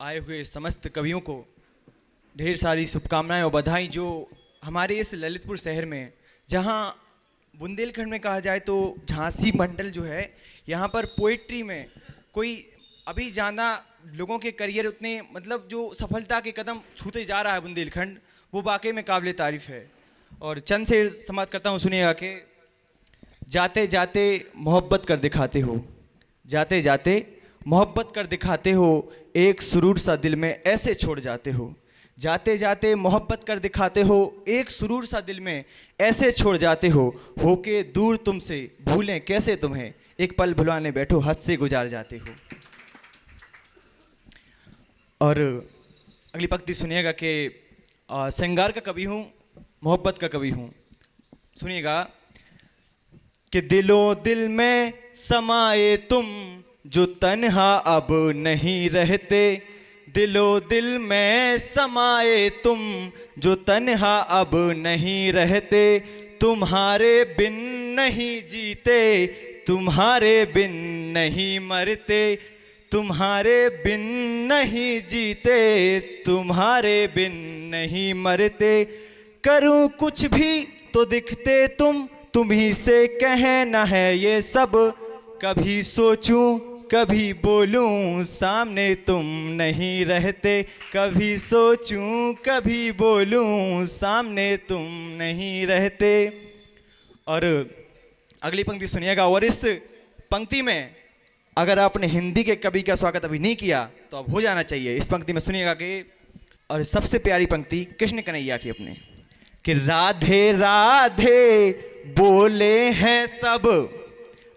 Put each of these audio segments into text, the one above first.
आए हुए समस्त कवियों को ढेर सारी शुभकामनाएं और बधाई। जो हमारे इस ललितपुर शहर में, जहां बुंदेलखंड में कहा जाए तो झांसी मंडल जो है, यहाँ पर पोइट्री में कोई अभी ज़्यादा लोगों के करियर उतने मतलब जो सफलता के कदम छूते जा रहा है बुंदेलखंड, वो वाकई में काबिल तारीफ़ है। और चंद से समाप्त करता हूँ, सुनिएगा कि जाते जाते मोहब्बत कर दिखाते हो, जाते जाते मोहब्बत कर दिखाते हो, एक सुरूर सा दिल में ऐसे छोड़ जाते हो। जाते जाते मोहब्बत कर दिखाते हो, एक सुरूर सा दिल में ऐसे छोड़ जाते हो के दूर तुमसे भूलें कैसे तुम्हें, एक पल भुलाने बैठो हद से गुजार जाते हो। और अगली पंक्ति सुनिएगा कि श्रृंगार का कवि हूँ, मोहब्बत का कवि हूँ। सुनिएगा कि दिलो दिल में समाए तुम जो तन्हा अब नहीं रहते, दिलो दिल में समाए तुम जो तन्हा अब नहीं रहते, तुम्हारे बिन नहीं जीते, तुम्हारे बिन नहीं मरते, तुम्हारे बिन नहीं जीते, तुम्हारे बिन नहीं मरते। करूं कुछ भी तो दिखते तुम ही से कहना है ये सब, कभी सोचूं कभी बोलूं सामने तुम नहीं रहते, कभी सोचूं कभी बोलूं सामने तुम नहीं रहते। और अगली पंक्ति सुनिएगा। और इस पंक्ति में अगर आपने हिंदी के कवि का स्वागत अभी नहीं किया तो अब हो जाना चाहिए। इस पंक्ति में सुनिएगा कि, और सबसे प्यारी पंक्ति कृष्ण कन्हैया की अपने, कि राधे राधे बोले हैं सब,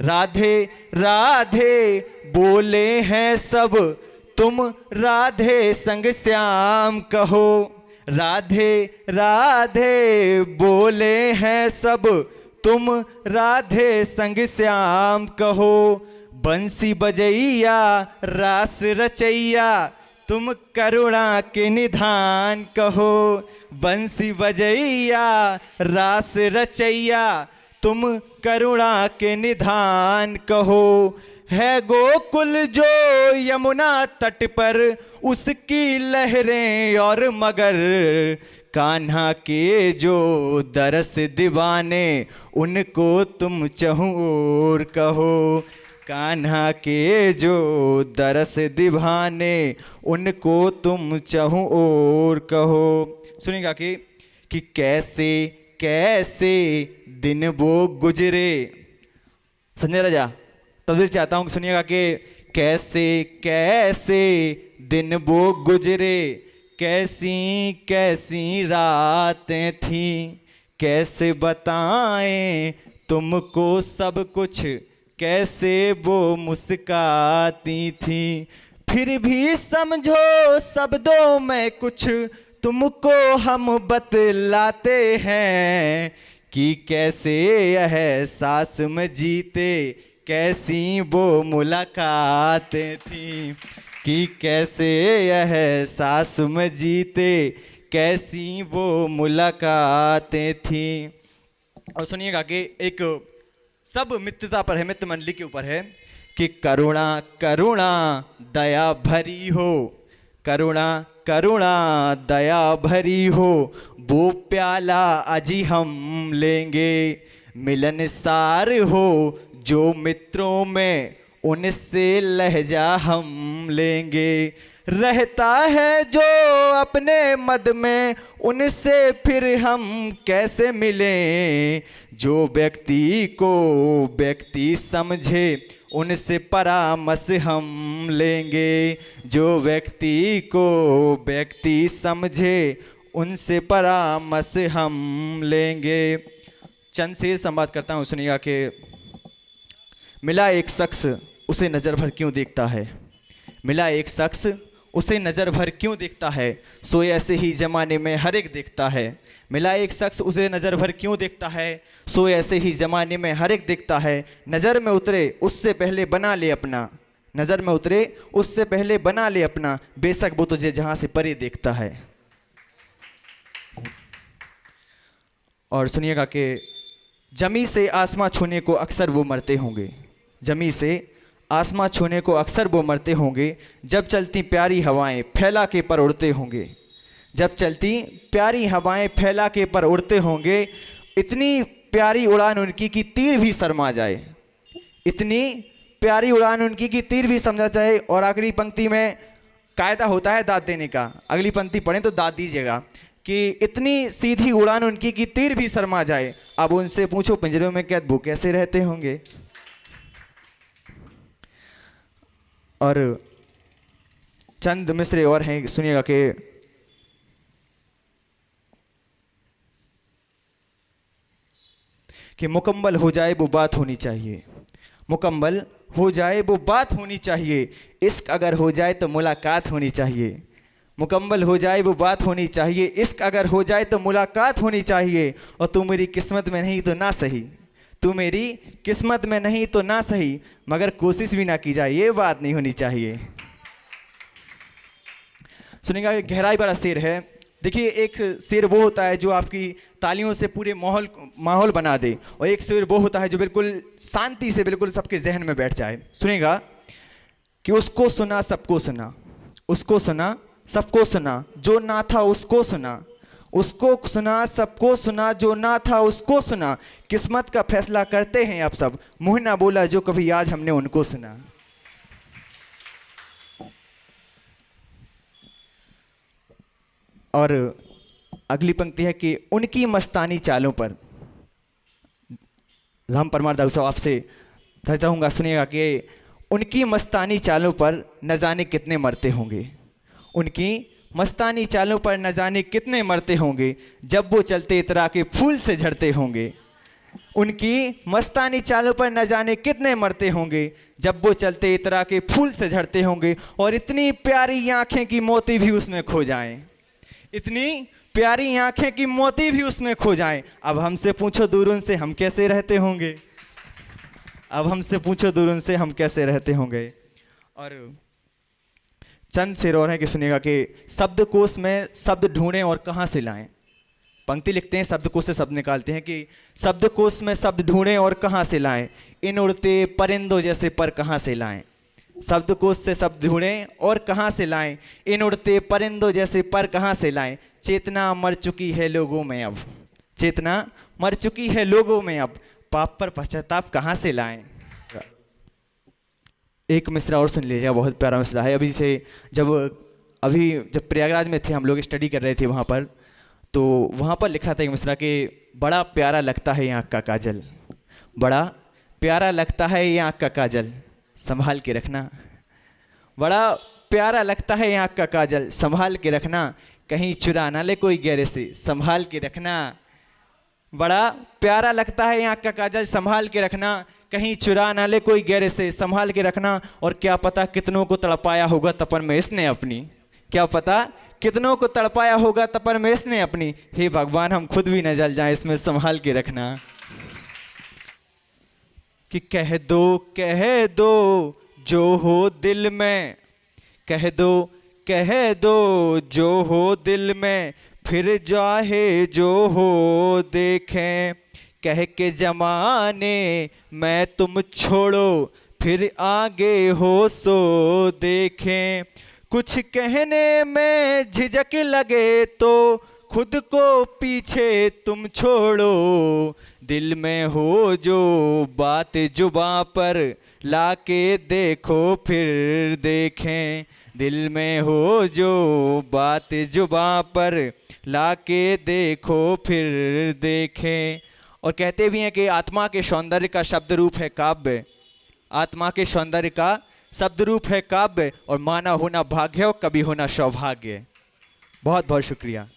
राधे राधे बोले हैं सब, तुम राधे संग श्याम कहो, राधे राधे बोले हैं सब, तुम राधे संग श्याम कहो। बंसी बजैया रास रचैया, तुम करुणा के निधान कहो, बंसी बजैया रास रचैया, तुम करुणा के निधान कहो। है गोकुल जो यमुना तट पर, उसकी लहरें और मगर, कान्हा के जो दरस दीवाने, उनको तुम चहुं ओर कहो, कान्हा के जो दरस दीवाने, उनको तुम चहुं ओर कहो। सुनिएगा कि कैसे कैसे दिन वो गुजरे। संजय राजा तब्दील चाहता हूँ कि सुनिएगा कि कैसे कैसे दिन वो गुजरे, कैसी कैसी रातें थी, कैसे बताएं तुमको सब कुछ, कैसे वो मुस्काती थी, फिर भी समझो शब्दों में कुछ तुमको हम बतलाते हैं, कि कैसे एहसास में जीते, कैसी वो मुलाकातें थी, कि कैसे एहसास में जीते, कैसी वो मुलाकातें थी। और सुनिएगा कि एक सब मित्रता पर है, मित्र मंडली के ऊपर है, कि करुणा करुणा दया भरी हो, करुणा करुणा दया भरी हो, वो प्याला अजी हम लेंगे, मिलनसार हो जो मित्रों में, उनसे लहजा हम लेंगे, रहता है जो अपने मद में, उनसे फिर हम कैसे मिलें, जो व्यक्ति को व्यक्ति समझे, उनसे परामर्श हम लेंगे, जो व्यक्ति को व्यक्ति समझे, उनसे परामर्श हम लेंगे। चंद से संवाद करता हूँ, सुनिएगा कि मिला एक शख्स उसे नज़र भर क्यों देखता है, मिला एक शख्स उसे नज़र भर क्यों देखता है, सो ऐसे ही ज़माने में हर एक देखता है, मिला एक शख्स उसे नज़र भर क्यों देखता है, सो ऐसे ही ज़माने में हर एक देखता है, नज़र में उतरे उससे पहले बना ले अपना, नज़र में उतरे उससे पहले बना ले अपना, बेशक वो तुझे जहाँ से परे देखता है। और सुनिएगा कि जमी से आसमां छूने को अक्सर वो मरते होंगे, जमी से आसमां छूने को अक्सर वो मरते होंगे, जब चलती प्यारी हवाएं फैला के पर उड़ते होंगे। जब चलती प्यारी हवाएं फैला के पर उड़ते होंगे, इतनी प्यारी उड़ान उनकी कि तीर भी शर्मा जाए। इतनी प्यारी उड़ान उनकी कि तीर भी समझा जाए। और आखिरी पंक्ति में कायदा होता है दाद देने का, अगली पंक्ति पढ़ें तो दाद दीजिएगा कि इतनी सीधी उड़ान उनकी कि तीर भी शर्मा जाए। अब उनसे पूछो पिंजरों में कैद वो कैसे रहते होंगे। और चंद मिसरे और हैं, सुनिएगा कि मुकम्मल हो जाए वो बात होनी चाहिए, मुकम्मल हो जाए वो बात होनी चाहिए, इश्क अगर हो जाए तो मुलाकात होनी चाहिए। मुकम्मल हो जाए वो बात होनी चाहिए, इश्क अगर हो जाए तो मुलाकात होनी चाहिए। और तू मेरी किस्मत में नहीं तो ना सही, तू मेरी किस्मत में नहीं तो ना सही, मगर कोशिश भी ना की जाए, ये बात नहीं होनी चाहिए। सुनिएगा, गहराई बड़ा शेर है। देखिए, एक शेर वो होता है जो आपकी तालियों से पूरे माहौल बना दे, और एक शेर वो होता है जो बिल्कुल शांति से बिल्कुल सबके जहन में बैठ जाए। सुनिएगा कि उसको सुना सबको सुना, उसको सुना सबको सुना, जो ना था उसको सुना, उसको सुना सबको सुना, जो ना था उसको सुना, किस्मत का फैसला करते हैं अब सब, मुँह ना बोला जो कभी आज हमने उनको सुना। और अगली पंक्ति है कि उनकी मस्तानी चालों पर, राम परमार दाऊ साहब आपसे चाहूँगा, सुनिएगा कि उनकी मस्तानी चालों पर न जाने कितने मरते होंगे, उनकी मस्तानी चालों पर न जाने कितने मरते होंगे, जब वो चलते इतरा के फूल से झड़ते होंगे। उनकी मस्तानी चालों पर न जाने कितने मरते होंगे, जब वो चलते इतरा के फूल से झड़ते होंगे। और इतनी प्यारी आँखें की मोती भी उसमें खो जाएं, इतनी प्यारी आंखें की मोती भी उसमें खो जाएं। अब हमसे पूछो दूर उनसे हम कैसे रहते होंगे, अब हमसे पूछो दूर उनसे हम कैसे रहते होंगे। और चंद शेर और हैं कि सुनिएगा कि शब्दकोश में शब्द ढूंढें और कहाँ से लाएं। पंक्ति लिखते हैं, शब्दकोश से शब्द निकालते हैं कि शब्दकोश में शब्द ढूंढें और कहाँ से लाएं, इन उड़ते परिंदों जैसे पर कहाँ से लाएं। शब्दकोश से शब्द ढूंढें और कहाँ से लाएं, इन उड़ते परिंदों जैसे पर कहाँ से लाएं। चेतना मर चुकी है लोगों में अब, चेतना मर चुकी है लोगों में अब, पाप पर पश्चाताप कहाँ से लाएं। एक मिसरा और सुन लीजिएगा, बहुत प्यारा मिसरा है। जब प्रयागराज में थे हम लोग, स्टडी कर रहे थे वहाँ पर, तो वहाँ पर लिखा था एक मिसरा कि बड़ा प्यारा लगता है ये आँख का काजल, बड़ा प्यारा लगता है ये आँख का काजल, संभाल के रखना। बड़ा प्यारा लगता है आँख का काजल, संभाल के रखना, कहीं चुरा ना ले कोई गहरे से, संभाल के रखना। बड़ा प्यारा लगता है आँख का काजल, संभाल के रखना, कहीं चुरा ना ले कोई गहरे से, संभाल के रखना। और क्या पता कितनों को तड़पाया होगा तपन में इसने अपनी, क्या पता कितनों को तड़पाया होगा तपन में इसने अपनी, हे भगवान हम खुद भी न जल जाएं इसमें, संभाल के रखना। कि कह दो जो हो दिल में, कह दो जो हो दिल में, फिर चाहे जो हो देखें, कह के जमाने मैं तुम छोड़ो, फिर आगे हो सो देखें। कुछ कहने में झिझक लगे तो खुद को पीछे तुम छोड़ो, दिल में हो जो बात जुबां पर लाके देखो फिर देखें, दिल में हो जो बात जुबां पर लाके देखो फिर देखें। और कहते भी हैं कि आत्मा के सौंदर्य का शब्द रूप है काव्य, आत्मा के सौंदर्य का शब्द रूप है काव्य, और माना होना भाग्य और कभी होना सौभाग्य। बहुत बहुत शुक्रिया।